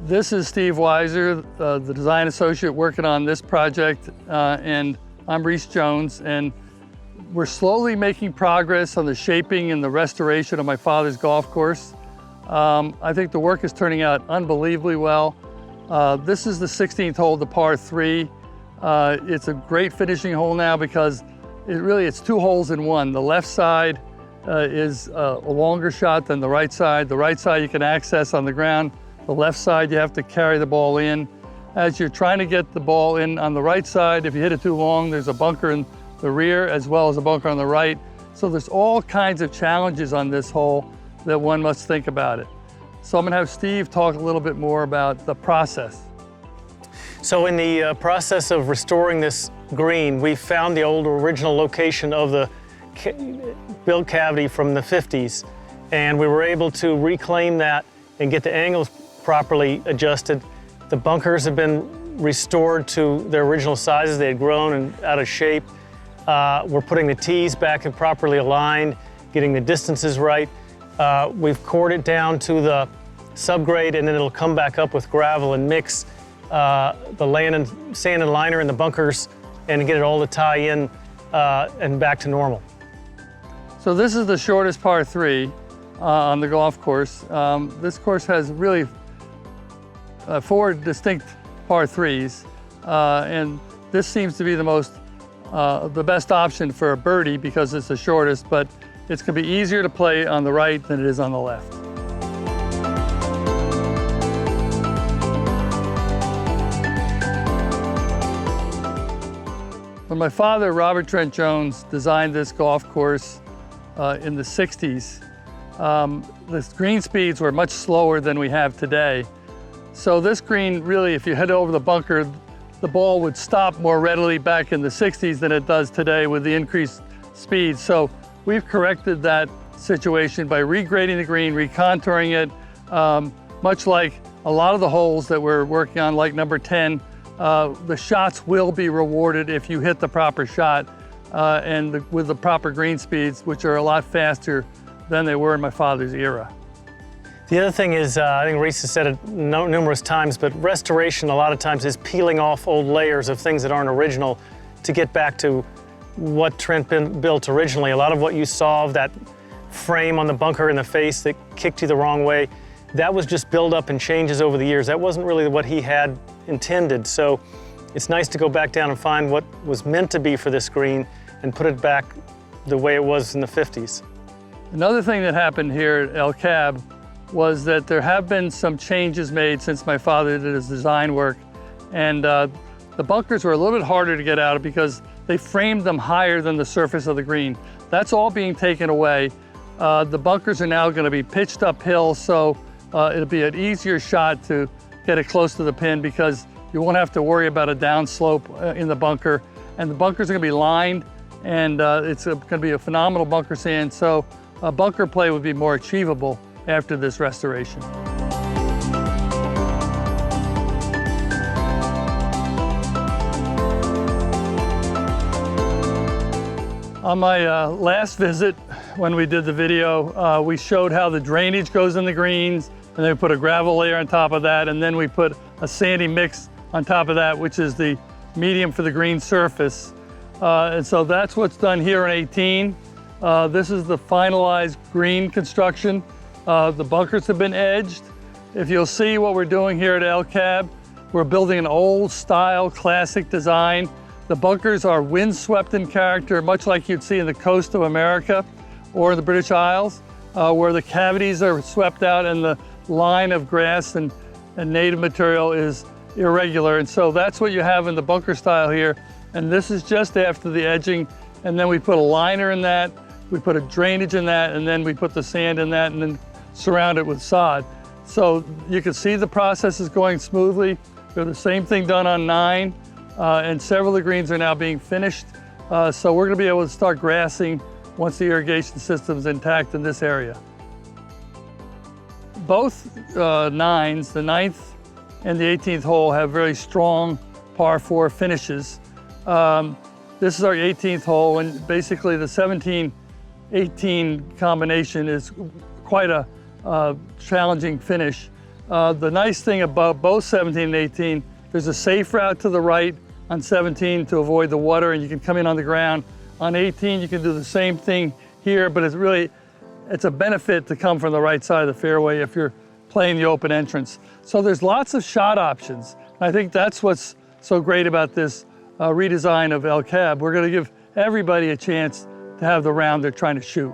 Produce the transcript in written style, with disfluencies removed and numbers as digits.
This is Steve Weiser, the design associate working on this project, and I'm Rees Jones, and we're slowly making progress on the shaping and the restoration of my father's golf course. I think the work is turning out unbelievably well. This is the 16th hole, the par 3. It's a great finishing hole now because it's two holes in one. The left side is a longer shot than the right side. The right side you can access on the ground. The left side you have to carry the ball in. As you're trying to get the ball in on the right side, if you hit it too long, there's a bunker in the rear as well as a bunker on the right. So there's all kinds of challenges on this hole that one must think about it. So I'm gonna have Steve talk a little bit more about the process. So in the process of restoring this green, we found the old original location of the build cavity from the 50s, and we were able to reclaim that and get the angles properly adjusted. The bunkers have been restored to their original sizes. They had grown and out of shape. We're putting the tees back and properly aligned, getting the distances right. We've cored it down to the subgrade, and then it'll come back up with gravel and mix the sand and liner in the bunkers and get it all to tie in and back to normal. So this is the shortest par 3 on the golf course. This course has really 4 distinct par 3s, and this seems to be the best option for a birdie because it's the shortest, but it's going to be easier to play on the right than it is on the left. When my father, Robert Trent Jones, designed this golf course in the 60s, the green speeds were much slower than we have today. So this green, really, if you head over the bunker, the ball would stop more readily back in the 60s than it does today with the increased speed. So we've corrected that situation by regrading the green, recontouring it, much like a lot of the holes that we're working on, like number 10. The shots will be rewarded if you hit the proper shot with the proper green speeds, which are a lot faster than they were in my father's era. The other thing is, I think Rees has said it numerous times, but restoration a lot of times is peeling off old layers of things that aren't original to get back to what Trent built originally. A lot of what you saw of that frame on the bunker in the face that kicked you the wrong way, that was just build-up and changes over the years. That wasn't really what he had intended. So it's nice to go back down and find what was meant to be for this green and put it back the way it was in the 50s. Another thing that happened here at El Cab was that there have been some changes made since my father did his design work. And the bunkers were a little bit harder to get out of because they framed them higher than the surface of the green. That's all being taken away. The bunkers are now going to be pitched uphill, so it'll be an easier shot to get it close to the pin because you won't have to worry about a downslope in the bunker. And the bunkers are going to be lined, and it's going to be a phenomenal bunker sand, so bunker play would be more achievable after this restoration. On my last visit, when we did the video, we showed how the drainage goes in the greens, and then we put a gravel layer on top of that, and then we put a sandy mix on top of that, which is the medium for the green surface. And so that's what's done here in 18. This is the finalized green construction. The bunkers have been edged. If you'll see what we're doing here at El Cab, we're building an old style classic design. The bunkers are windswept in character, much like you'd see in the coast of America or the British Isles, where the cavities are swept out and the line of grass and native material is irregular. And so that's what you have in the bunker style here. And this is just after the edging. And then we put a liner in that, we put a drainage in that, and then we put the sand in that, and then surround it with sod. So you can see the process is going smoothly. We have the same thing done on 9, and several of the greens are now being finished. So we're gonna be able to start grassing once the irrigation system is intact in this area. Both 9s, the 9th and the 18th hole, have very strong par 4 finishes. This is our 18th hole, and basically the 17-18 combination is quite a challenging finish. The nice thing about both 17 and 18, there's a safe route to the right on 17 to avoid the water, and you can come in on the ground. On 18, you can do the same thing here, but it's a benefit to come from the right side of the fairway if you're playing the open entrance. So there's lots of shot options. I think that's what's so great about this redesign of El Cab. We're going to give everybody a chance to have the round they're trying to shoot.